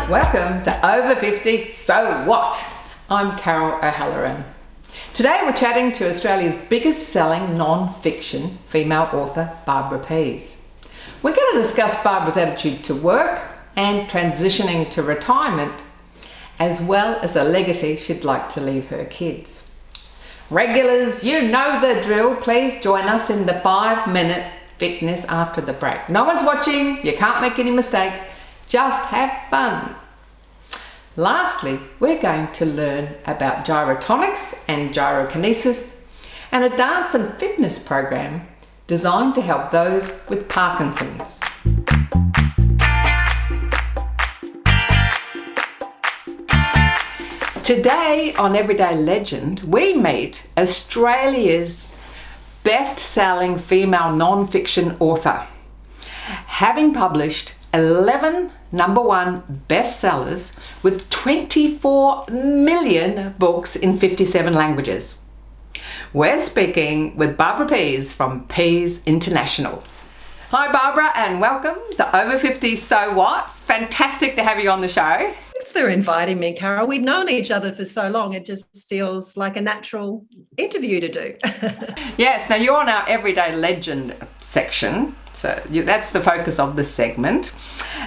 Welcome to Over 50 So What? I'm Carol O'Halloran. Today we're chatting to Australia's biggest selling non-fiction female author, Barbara Pease. We're going to discuss Barbara's attitude to work and transitioning to retirement, as well as the legacy she'd like to leave her kids. Regulars, you know the drill. Please join us in the 5-minute fitness after the break. No one's watching, you can't make any mistakes, just have fun. Lastly, we're going to learn about gyrotonics and gyrokinesis and a dance and fitness program designed to help those with Parkinsons. Today on Everyday Legend, we meet Australia's best-selling female non-fiction author, having published 11 #1 bestsellers with 24 million books in 57 languages. We're speaking with Barbara Pease from Pease International. Hi Barbara, and welcome to Over 50 So What? Fantastic to have you on the show. Thanks for inviting me, Carol. We've known each other for so long, it just feels like a natural interview to do. Yes, now you're on our Everyday Legend section, so that's the focus of this segment.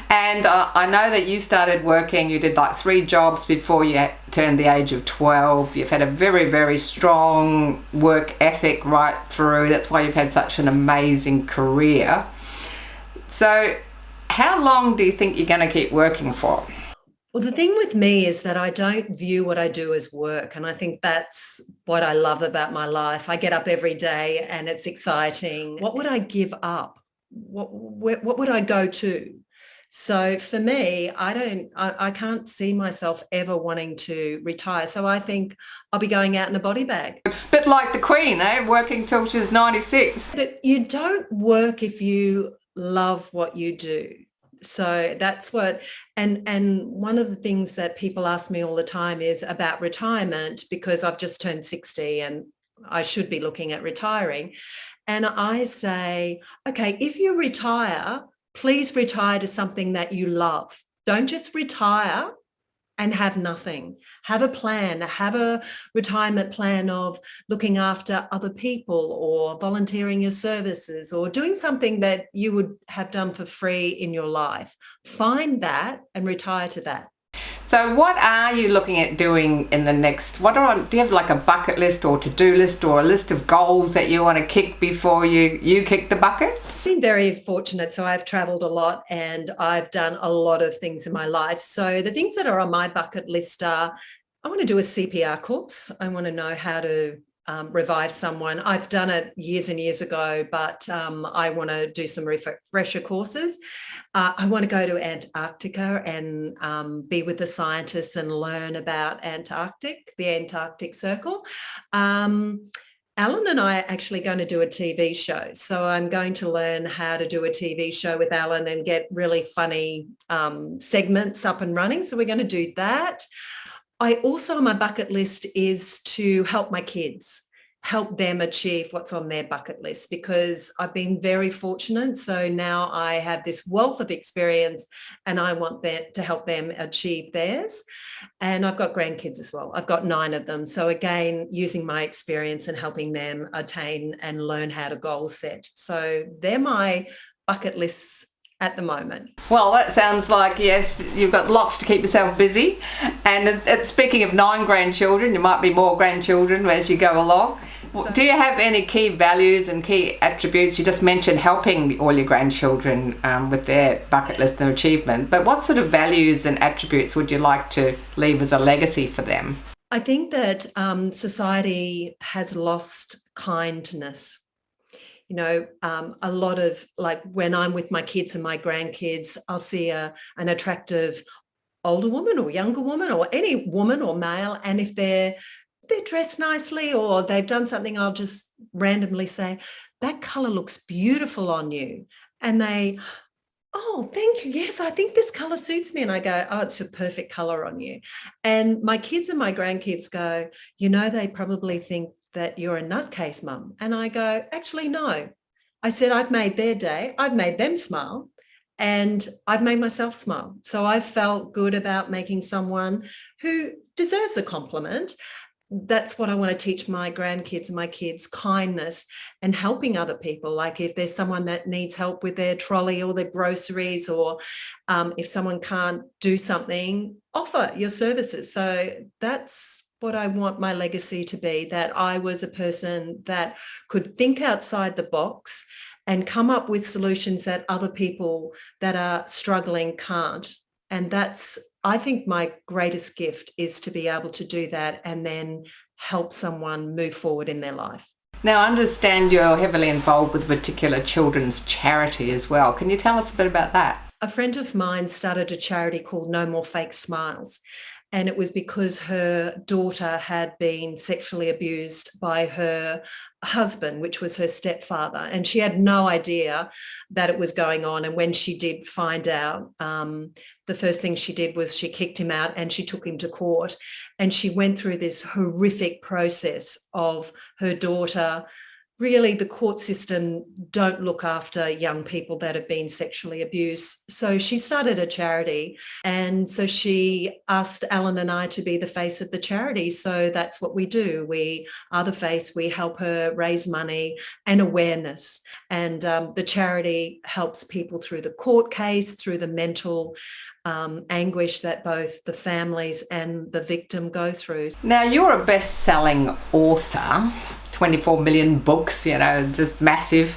And I know that you started working, you did like 3 jobs before you turned the age of 12. You've had a very, very strong work ethic right through. That's why you've had such an amazing career. So how long do you think you're going to keep working for? Well, the thing with me is that I don't view what I do as work. And I think that's what I love about my life. I get up every day and it's exciting. What would I give up? What would I go to? So for me, I can't see myself ever wanting to retire. So I think I'll be going out in a body bag. Bit like the Queen, working till she was 96. But you don't work if you love what you do. So that's what, and one of the things that people ask me all the time is about retirement, because I've just turned 60 and I should be looking at retiring. And I say, okay, if you retire, please retire to something that you love. Don't just retire and have nothing. Have a plan, have a retirement plan of looking after other people or volunteering your services or doing something that you would have done for free in your life. Find that and retire to that. So what are you looking at doing in the next, do you have like a bucket list or to-do list or a list of goals that you want to kick before you kick the bucket? I've been very fortunate. So I've traveled a lot and I've done a lot of things in my life. So the things that are on my bucket list are, I want to do a CPR course. I want to know how to revive someone. I've done it years and years ago, but I want to do some refresher courses. I want to go to Antarctica and be with the scientists and learn about the Antarctic Circle. Alan and I are actually going to do a TV show. So I'm going to learn how to do a TV show with Alan and get really funny segments up and running. So we're going to do that. I also, on my bucket list is to help my kids, help them achieve what's on their bucket list, because I've been very fortunate. So now I have this wealth of experience and I want to help them achieve theirs. And I've got grandkids as well. I've got 9 of them. So again, using my experience and helping them attain and learn how to goal set. So they're my bucket lists at the moment. Well, that sounds like, yes, you've got lots to keep yourself busy. And speaking of 9 grandchildren, there might be more grandchildren as you go along. Do you have any key values and key attributes? You just mentioned helping all your grandchildren with their bucket list and achievement, but what sort of values and attributes would you like to leave as a legacy for them? I think that society has lost kindness. You know, a lot of, like, when I'm with my kids and my grandkids, I'll see an attractive older woman or younger woman or any woman or male. And if they're dressed nicely or they've done something, I'll just randomly say, that color looks beautiful on you. And they, oh, thank you. Yes, I think this color suits me. And I go, oh, it's a perfect color on you. And my kids and my grandkids go, they probably think that you're a nutcase, Mum. And I go, actually, no. I said, I've made their day. I've made them smile. and I've made myself smile. So I felt good about making someone who deserves a compliment. That's what I want to teach my grandkids and my kids, kindness and helping other people. Like if there's someone that needs help with their trolley or their groceries, or if someone can't do something, offer your services. So that's what I want my legacy to be, that I was a person that could think outside the box and come up with solutions that other people that are struggling can't. And that's, I think, my greatest gift is to be able to do that and then help someone move forward in their life. Now, I understand you're heavily involved with a particular children's charity as well. Can you tell us a bit about that? A friend of mine started a charity called No More Fake Smiles. And it was because her daughter had been sexually abused by her husband, which was her stepfather. And she had no idea that it was going on. And when she did find out, the first thing she did was she kicked him out and she took him to court. And she went through this horrific process of her daughter. Really, the court system don't look after young people that have been sexually abused. So she started a charity. And so she asked Alan and I to be the face of the charity. So that's what we do. We are the face. We help her raise money and awareness. And the charity helps people through the court case, through the mental anguish that both the families and the victim go through. Now, you're a best-selling author. 24 million books, just massive.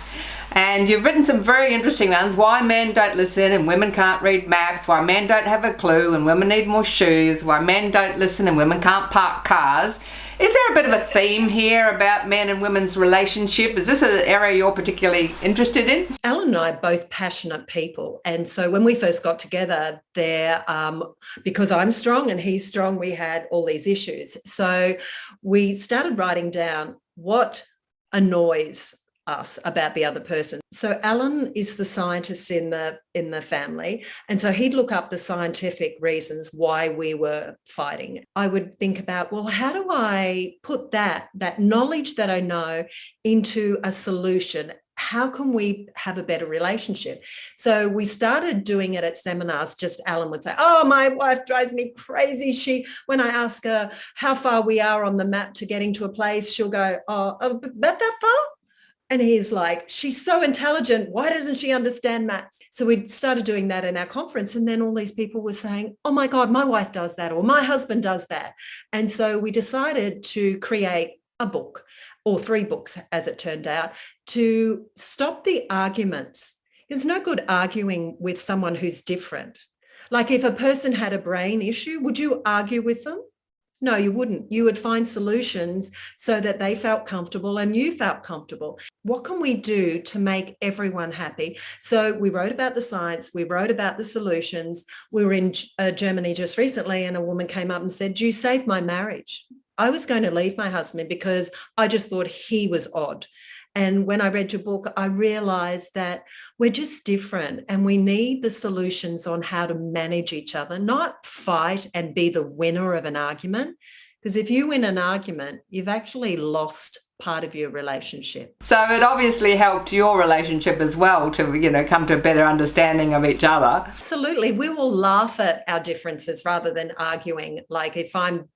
And you've written some very interesting ones. Why men don't listen and women can't read maps. Why men don't have a clue and women need more shoes. Why men don't listen and women can't park cars. Is there a bit of a theme here about men and women's relationship? Is this an area you're particularly interested in? Alan and I are both passionate people. And so when we first got together there, because I'm strong and he's strong, we had all these issues. So we started writing down what annoys us about the other person. So Alan is the scientist in the family, and so he'd look up the scientific reasons why we were fighting. I would think about, well, how do I put that knowledge that I know into a solution? How can we have a better relationship? So we started doing it at seminars. Just Alan would say, oh, my wife drives me crazy. When I ask her how far we are on the map to getting to a place, she'll go, oh, about that far? And he's like, she's so intelligent. Why doesn't she understand maths? So we started doing that in our conference. And then all these people were saying, oh my God, my wife does that, or my husband does that. And so we decided to create a book, or 3 books, as it turned out, to stop the arguments. It's no good arguing with someone who's different. Like if a person had a brain issue, would you argue with them? No, you wouldn't. You would find solutions so that they felt comfortable and you felt comfortable. What can we do to make everyone happy? So we wrote about the science, we wrote about the solutions. We were in Germany just recently and a woman came up and said, you saved my marriage. I was going to leave my husband because I just thought he was odd. And when I read your book, I realized that we're just different and we need the solutions on how to manage each other, not fight and be the winner of an argument. Because if you win an argument, you've actually lost part of your relationship. So it obviously helped your relationship as well to, come to a better understanding of each other. Absolutely. We will laugh at our differences rather than arguing. Like if I'm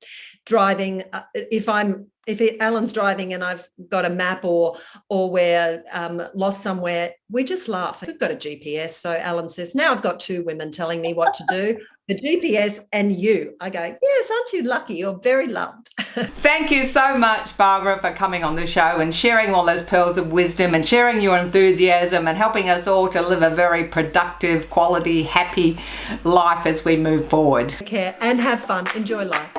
driving, if Alan's driving and I've got a map or we're lost somewhere, we just laugh. We've got a GPS. So Alan says, now I've got 2 women telling me what to do, the GPS and you. I go, yes, aren't you lucky? You're very loved. Thank you so much, Barbara, for coming on the show and sharing all those pearls of wisdom and sharing your enthusiasm and helping us all to live a very productive, quality, happy life as we move forward. Take care and have fun. Enjoy life.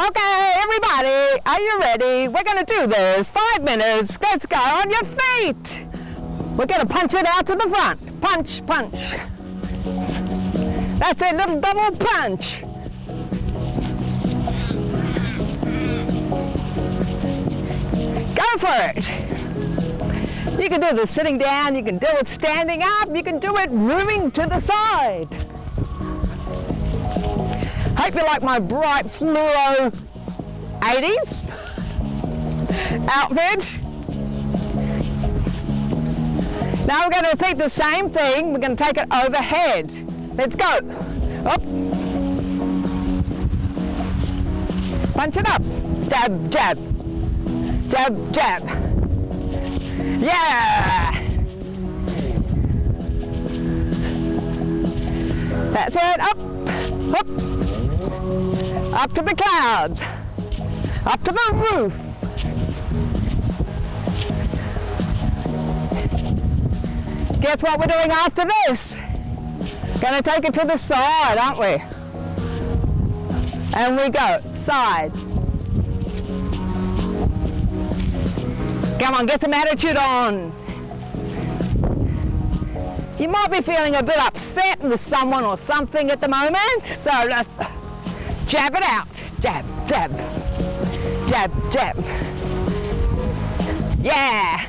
Okay, everybody, are you ready? We're going to do this. 5 minutes. Let's go on your feet. We're going to punch it out to the front. Punch, punch. That's it, little double punch. Go for it. You can do this sitting down, you can do it standing up, you can do it moving to the side. Hope you like my bright fluoro 80s outfit. Now we're going to repeat the same thing. We're going to take it overhead. Let's go. Up. Punch it up. Jab, jab. Jab, jab. Yeah. That's it. Up. Up. Up to the clouds. Up to the roof. Guess what we're doing after this? Gonna take it to the side, aren't we? And we go, side. Come on, get some attitude on. You might be feeling a bit upset with someone or something at the moment, so just jab it out. Jab, jab. Jab, jab. Yeah.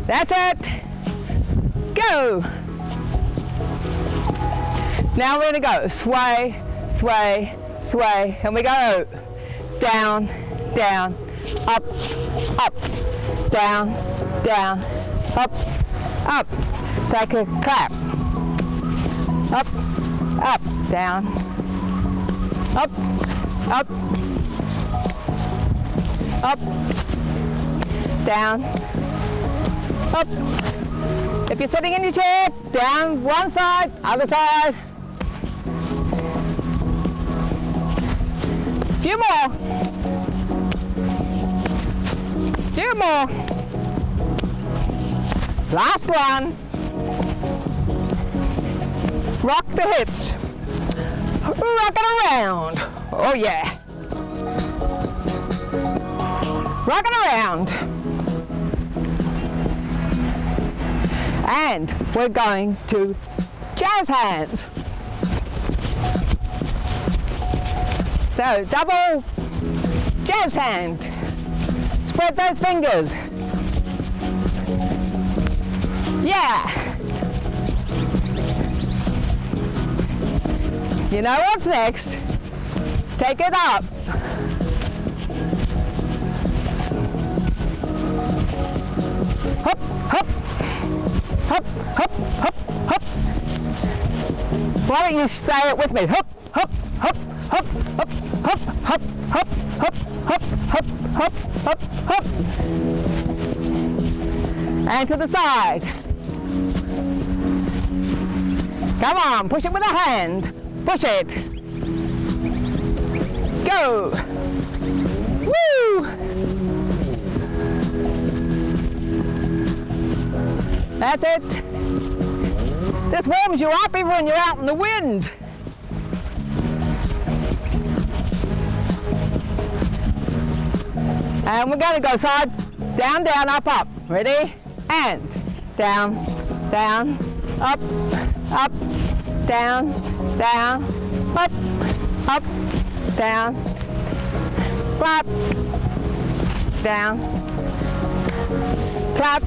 That's it. Go. Now we're going to go sway, sway, sway, and we go down, down, up, up, down, down, up, up. Take a clap. Up, up, down, up, up, up, down, up. If you're sitting in your chair, down one side, other side. Few more. Few more. Last one. Rock the hips. Rock it around. Oh yeah. Rock it around. And we're going to jazz hands. So double jazz hand. Spread those fingers. Yeah. You know what's next? Take it up. Hop, hop. Hop, hop, hop, hop. Why don't you say it with me? Hop, hop, hop, hop, hop, hop, hop, hop, hop, hop, hop, hop, hop, hop. And to the side. Come on, push it with a hand. Push it. Go. Woo! That's it. This warms you up even when you're out in the wind. And we're going to go side, down, down, up, up. Ready? And down, down, up, up, down, down, up, up, down, clap, down, clap.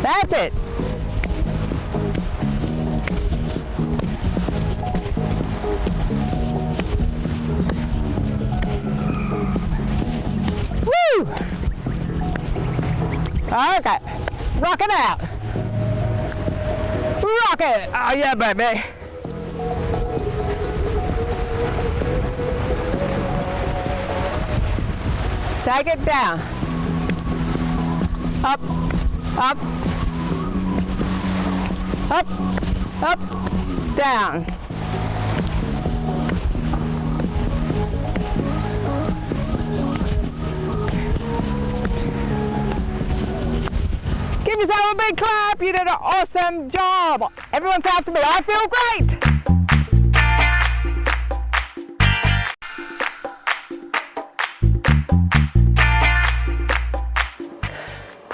That's it. Woo! Okay, rock it out. Rock it. Oh yeah, baby. Take it down. Up, up, up, up, down. Give yourself a big clap. You did an awesome job. Everyone say after me, I feel great.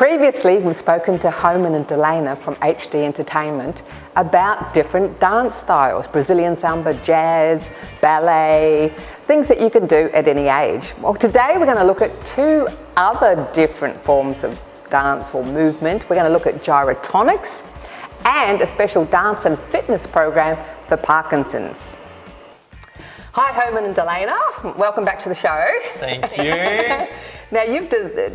Previously, we've spoken to Hooman and Dalena from HD Entertainment about different dance styles, Brazilian samba, jazz, ballet, things that you can do at any age. Well, today we're going to look at two other different forms of dance or movement. We're going to look at gyrotonics and a special dance and fitness program for Parkinsons. Hi Hooman and Dalena, welcome back to the show. Thank you. Now you've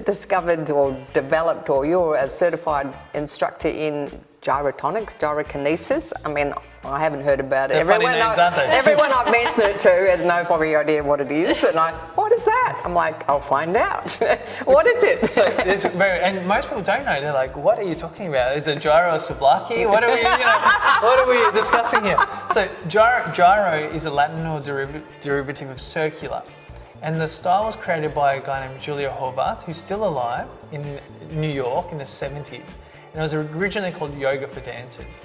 discovered or developed, or you're a certified instructor in gyrotonics, gyrokinesis. I mean, I haven't heard about it. They're funny names, aren't they? Everyone I've mentioned it to has no fucking idea what it is. And what is that? I'm like, I'll find out. What is it? So it's and most people don't know. They're like, what are you talking about? Is it gyro or souvlaki? What are we, what are we discussing here? So gyro is a Latin or derivative of circular. And the style was created by a guy named Julio Horvath, who's still alive in New York in the 70s. And it was originally called yoga for dancers.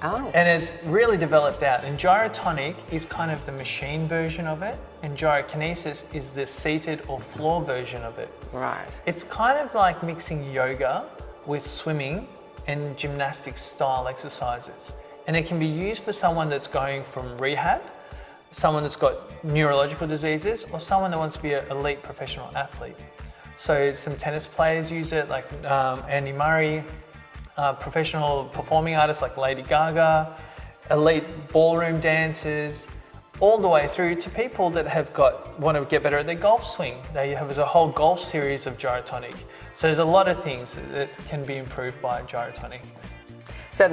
Oh. And it's really developed out. And gyrotonic is kind of the machine version of it. And gyrokinesis is the seated or floor version of it. Right. It's kind of like mixing yoga with swimming and gymnastics style exercises. And it can be used for someone that's going from rehab, someone that's got neurological diseases, or someone that wants to be an elite professional athlete. So some tennis players use it, like Andy Murray, professional performing artists like Lady Gaga, elite ballroom dancers, all the way through to people that want to get better at their golf swing. They have a whole golf series of gyrotonic. So there's a lot of things that can be improved by gyrotonic. So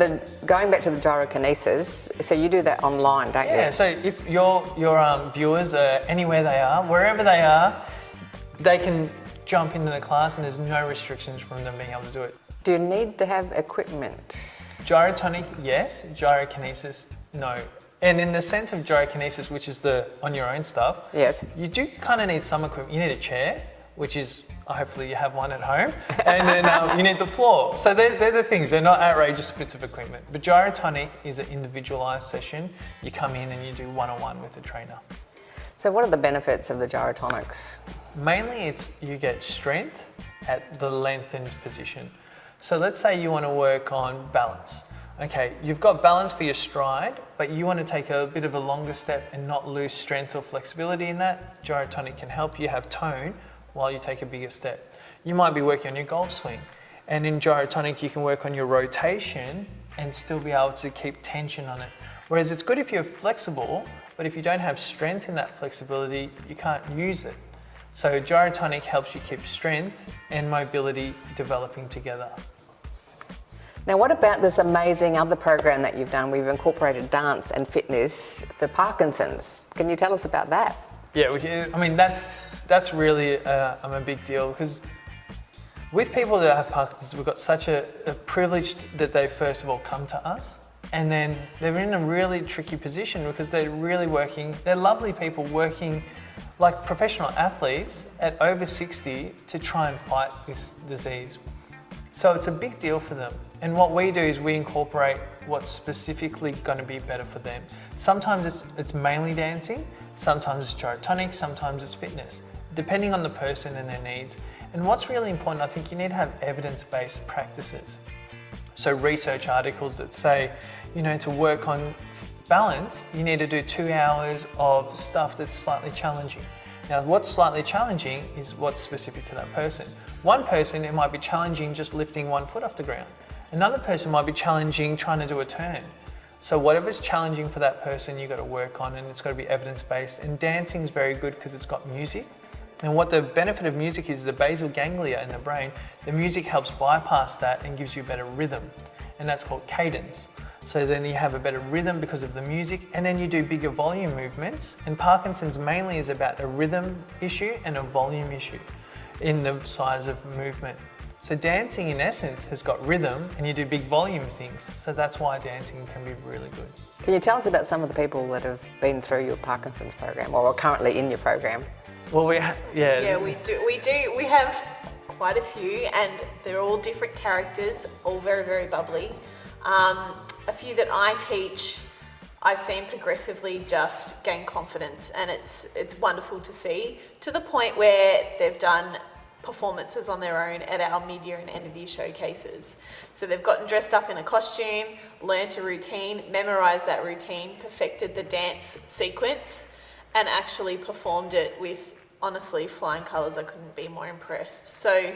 going back to the gyrokinesis, so you do that online, don't you? Yeah, so if your viewers are anywhere they are, wherever they are, they can jump into the class and there's no restrictions from them being able to do it. Do you need to have equipment? Gyrotonic, yes. Gyrokinesis, no. And in the sense of gyrokinesis, which is the on your own stuff, yes, you do kind of need some equipment. You need a chair, which is hopefully you have one at home, and then you need the floor. So they're the things. They're not outrageous bits of equipment. But gyrotonic is an individualized session. You come in and you do one-on-one with the trainer. So what are the benefits of the gyrotonics? Mainly it's you get strength at the lengthened position. So let's say you want to work on balance. Okay, you've got balance for your stride, but you want to take a bit of a longer step and not lose strength or flexibility in that. Gyrotonic can help you have tone while you take a bigger step. You might be working on your golf swing, and in gyrotonic you can work on your rotation and still be able to keep tension on it. Whereas it's good if you're flexible, but if you don't have strength in that flexibility, you can't use it. So gyrotonic helps you keep strength and mobility developing together. Now what about this amazing other program that you've done? We've incorporated dance and fitness for Parkinsons. Can you tell us about that? Yeah, I mean, that's really a big deal, because with people that have Parkinson's, we've got such a privilege that they first of all come to us, and then they're in a really tricky position because they're really working, they're lovely people working like professional athletes at over 60 to try and fight this disease. So it's a big deal for them. And what we do is we incorporate what's specifically going to be better for them. Sometimes it's mainly dancing, sometimes it's gyrotonic, sometimes it's fitness, depending on the person and their needs. And what's really important, I think you need to have evidence-based practices. So research articles that say, to work on balance, you need to do 2 hours of stuff that's slightly challenging. Now, what's slightly challenging is what's specific to that person. One person, it might be challenging just lifting 1 foot off the ground. Another person might be challenging trying to do a turn. So whatever's challenging for that person, you've got to work on, and it's got to be evidence-based. And dancing is very good because it's got music. And what the benefit of music is, the basal ganglia in the brain, the music helps bypass that and gives you a better rhythm. And that's called cadence. So then you have a better rhythm because of the music, and then you do bigger volume movements. And Parkinson's mainly is about a rhythm issue and a volume issue in the size of movement. So dancing in essence has got rhythm, and you do big volume things. So that's why dancing can be really good. Can you tell us about some of the people that have been through your Parkinson's program or are currently in your program? Well, we do. We have quite a few, and they're all different characters, all very, very bubbly. A few that I teach, I've seen progressively just gain confidence, and it's wonderful to see, to the point where they've done performances on their own at our mid-year and end-of-year showcases. So they've gotten dressed up in a costume, learnt a routine, memorised that routine, perfected the dance sequence, and actually performed it with, honestly, flying colours. I couldn't be more impressed. So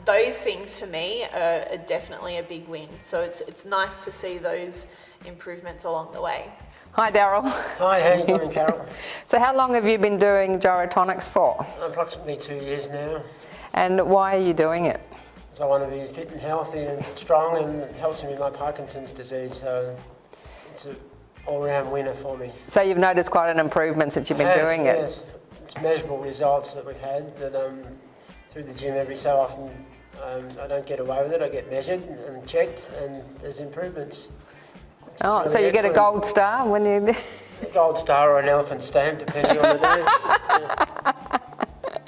those things for me are definitely a big win. So it's nice to see those improvements along the way. Hi, Daryl. Hi, how you doing, Carol? So how long have you been doing Gyrotonics for? Approximately 2 years now. And why are you doing it? So I want to be fit and healthy and strong, and it helps me with my Parkinson's disease, so it's an all-round winner for me. So you've noticed quite an improvement since you've been doing it? Yes, it's measurable results that we've had that through the gym every so often. I don't get away with it, I get measured and checked, and there's improvements. Oh, really so you get a excellent. gold star when you... A gold star or an elephant stamp, depending on the day.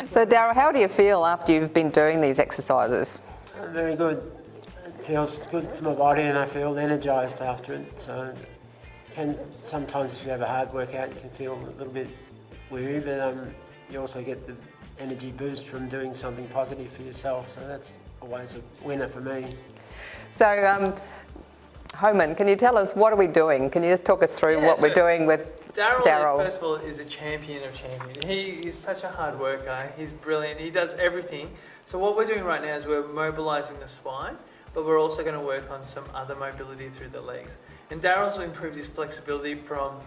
So Daryl, how do you feel after you've been doing these exercises? Very good. It feels good for my body, and I feel energised after it. So, sometimes if you have a hard workout, you can feel a little bit weary, but you also get the energy boost from doing something positive for yourself. So that's always a winner for me. So, Hooman, can you tell us what are we doing? Can you just talk us through what we're doing with Daryl, first of all, is a champion of champions. He is such a hard worker. He's brilliant. He does everything. So what we're doing right now is we're mobilising the spine, but we're also going to work on some other mobility through the legs. And Daryl's improved his flexibility from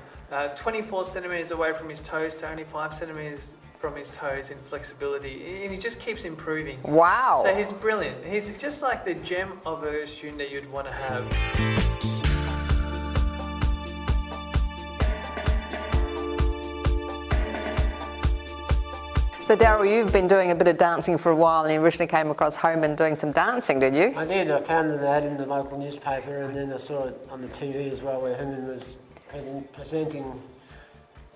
24 centimetres away from his toes to only 5 centimetres from his toes in flexibility, and he just keeps improving. Wow. So he's brilliant. He's just like the gem of a student that you'd want to have. So Daryl, you've been doing a bit of dancing for a while, and you originally came across Hooman doing some dancing, did you? I did. I found an ad in the local newspaper, and then I saw it on the TV as well, where Hooman was presenting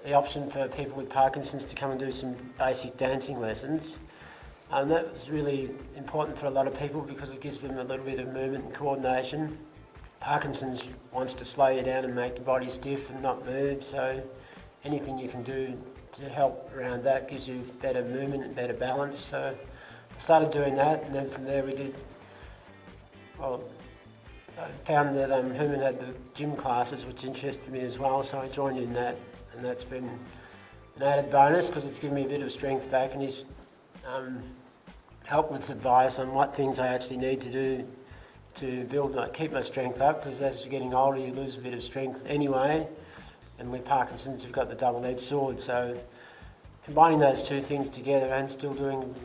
the option for people with Parkinson's to come and do some basic dancing lessons. And that was really important for a lot of people because it gives them a little bit of movement and coordination. Parkinson's wants to slow you down and make your body stiff and not move, so anything you can do to help around that gives you better movement and better balance. So I started doing that, and then from there I found that Hooman had the gym classes, which interested me as well, so I joined in that, and that's been an added bonus because it's given me a bit of strength back, and he's helped with advice on what things I actually need to do to keep my strength up, because as you're getting older you lose a bit of strength anyway. And with Parkinson's, we've got the double-edged sword. So combining those two things together and still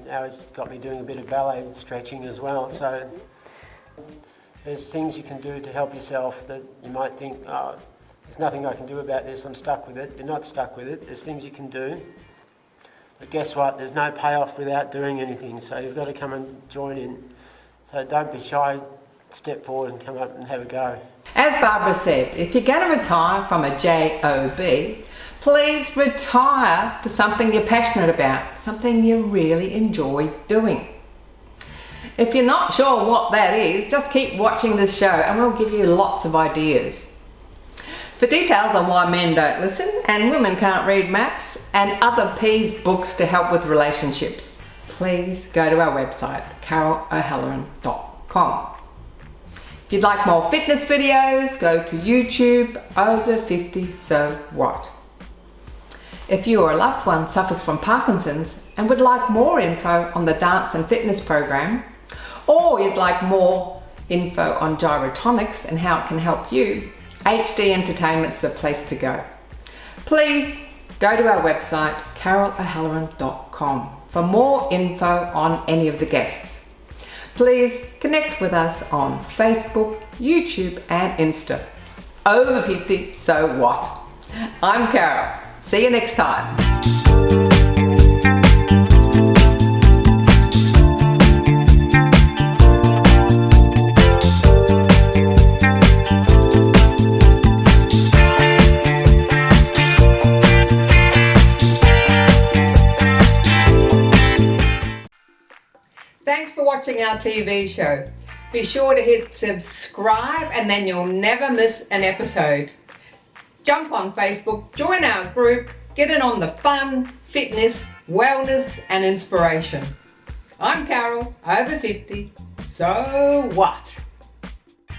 now it's got me doing a bit of ballet and stretching as well. So there's things you can do to help yourself that you might think, oh, there's nothing I can do about this, I'm stuck with it. You're not stuck with it. There's things you can do. But guess what? There's no payoff without doing anything. So you've got to come and join in. So don't be shy. Step forward and come up and have a go. As Barbara said, if you're going to retire from a job, please retire to something you're passionate about, something you really enjoy doing. If you're not sure what that is, just keep watching this show and we'll give you lots of ideas. For details on why men don't listen and women can't read maps and other Pease books to help with relationships, please go to our website, carolohaleran.com. If you'd like more fitness videos, go to YouTube, Over 50 So What. If you or a loved one suffers from Parkinson's and would like more info on the dance and fitness program, or you'd like more info on Gyrotonics and how it can help you, HD Entertainment's the place to go. Please go to our website, carolohaleran.com, for more info on any of the guests. Please connect with us on Facebook, YouTube and Insta. Over 50 So What. I'm Carol. See you next time. Thanks for watching our TV show. Be sure to hit subscribe and then you'll never miss an episode. Jump on Facebook, join our group, get in on the fun, fitness, wellness and inspiration. I'm Carol, over 50. So what?